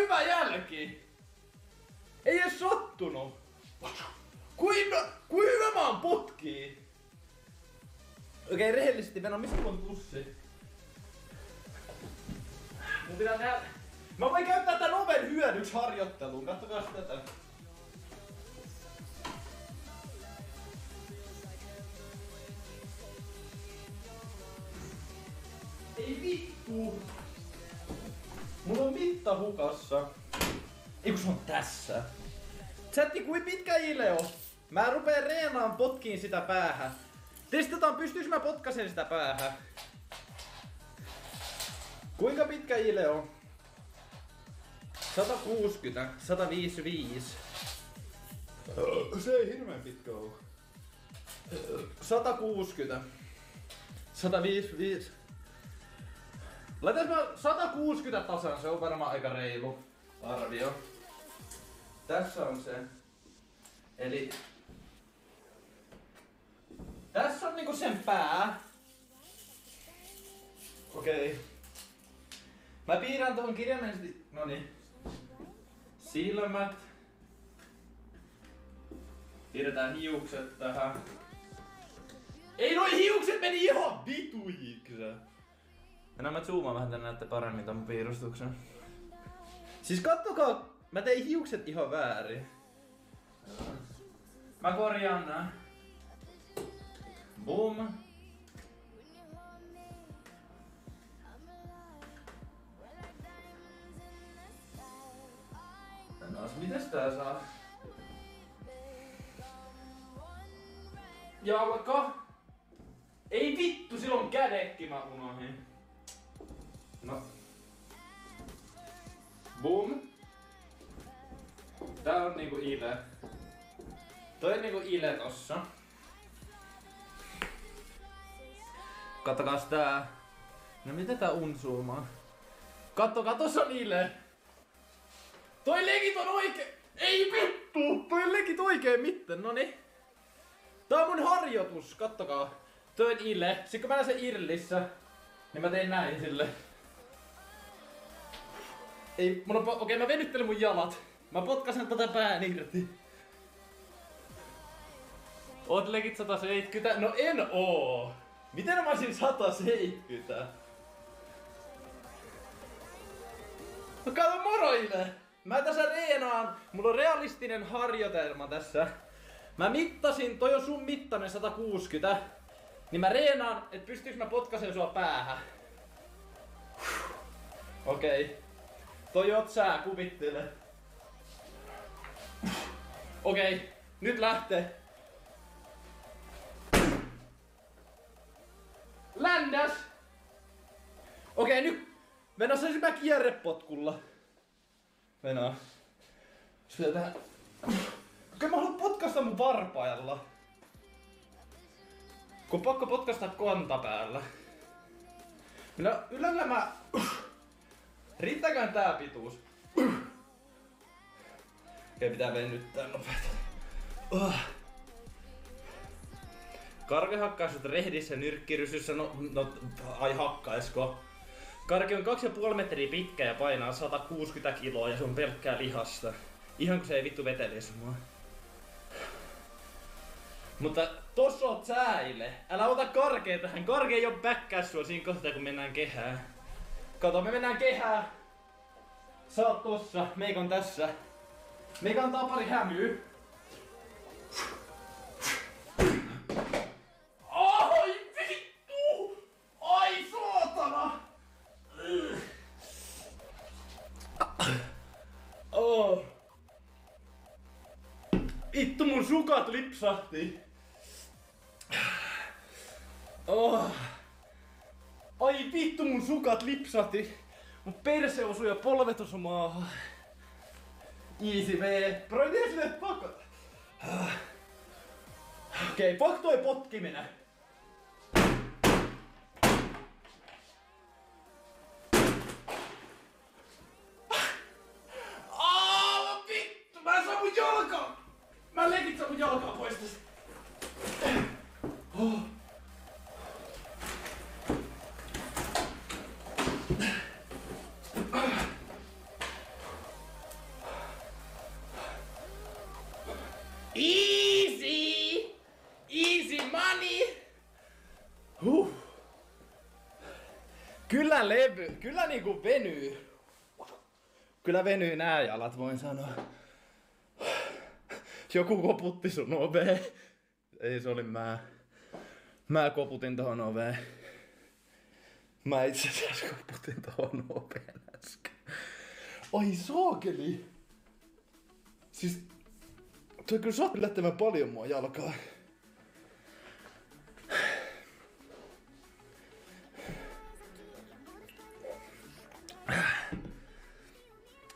hyvä jälki! Ei edes sattunut! Kuin hyvä mä oon potkii! Okei, rehellisesti Venä, mistä on pussi? Mun pitää tehdä... Mä voin käyttää tän oven hyödyksi harjoitteluun, kattokaa tätä. Ei vittu! Mulla on mitta hukassa. Ei kun se on tässä. Chatti, kui pitkä ile on? Mä rupeen reenaan potkiin sitä päähän. Testataan, pystyis mä potkasen sitä päähän. Kuinka pitkä ile on? 160, 155. Se ei hirveen pitkä oo. 160. 155. Laitais mä 160 tasan, se on varmaan aika reilu arvio. Tässä on se. Eli... Tässä on niinku sen pää. Okei. Mä piirrän tuohon kirjaimellisesti... Noniin. Silmät. Piirretään hiukset tähän. Ei noi hiukset meni ihan vitujiksä! Enää mä zoomaan vähän tänne näette paremmin tämän piirustuksen. Siis kattokaa, mä tein hiukset ihan väärin. Mä korjaan nää. Boom. Mites tää saa? Jalka. Ei vittu, silloin kädekki mä unohdin. No. Boom. Tää on niinku ile. Toi on niinku ile tossa. Kattokaas tää. No miten tää unzoomaa? Kattokaa, tossa on ile. Toi legit on oikee... Ei vittu! Toi legit oikein mitten, noni. Tää on mun harjoitus, kattokaa. Toi on ile. Sit kun mä näen sen irlissä, niin mä tein näin sille. Ei, mun on... Okei, mä venyttelen mun jalat. Mä potkasen tätä pään irti. Oot legit 170? No en oo! Miten mä olisin 170? No kato, moro Ile! Mä tässä reenaan. Mulla on realistinen harjoitelma tässä. Mä mittasin, toi on sun mittainen 160. Niin mä reenaan, et pystyisikö mä potkasen sua päähän. Okei. Toi oot sä, kuvittele. Okei, nyt lähtee. Ländäs! Okei, nyt mennään mä kierrepotkulla. Mennään. Tähän. Okei, mä haluan potkasta mun varpailla. Kun pakko potkasta kantapäällä. Minä yleensä mä... Riittääkään tää pituus? Okei, pitää venyttää nopeasti. Karke hakkaa sut rehdissä nyrkkirysyssä, no ai hakkaisko. Karke on 2,5 metriä pitkä ja painaa 160 kiloa ja se on pelkkää lihasta. Ihan kun se ei vittu vetelis mua. Mutta tossa oot sä, Ile. Älä ota Karkea tähän. Karke ei oo päkkää sua siinä kohtaa kun mennään kehään. Kato, me mennään kehään. Sä oot tossa, meikä on tässä. Meikä antaa pari hämyä. Ai vittu! Ai saatana! Oh. Vittu mun sukat lipsahti. Oh. Ai vittu mun sukat lipsahti. Mun perse osui ja polvet osu maahan. Easy V. Bro, miten sille pakko? Okei, fuck toi potkiminen. Vittu, mä en saa mun jalkaa! Mä legit saa mun jalkaa pois tästä. Kyllä niinku venyy. Kyllä venyy nää jalat, voin sanoa. Joku koputti sun oveen. Ei, se oli mä. Mä koputin tohon oveen. Mä itse asiassa koputin tohon oveen äsken. Oi saakeli! Siis... Toi kyllä saat yllättävän paljon mua jalkaa.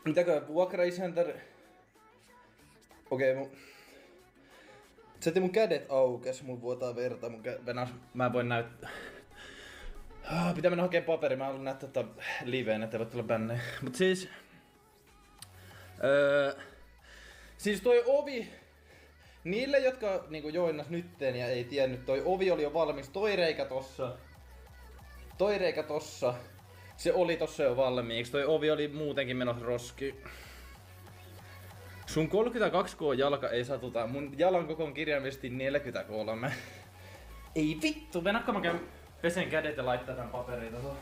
Mitäkö vuokraisäntä... Okei, se mun kädet aukes, mun vuotaa verta, mä en voi näyttää. Pitää mennä hakemaan paperi, mä haluan näyttää tätä liveen, ettei voi tulla bänneen. Mut siis... Siis toi ovi... Niille, jotka niinku joinas nytten ja ei tiennyt, toi ovi oli jo valmis. Toi reikä tossa. Se oli tossa jo valmiiksi. Toi ovi oli muutenkin menossa roskiin. Sun 32K jalka ei satuta. Mun jalan koko on kirjaimellisesti 43. Ei vittu, venakko mä käyn pesen kädet ja laittaa tän paperin tuohon.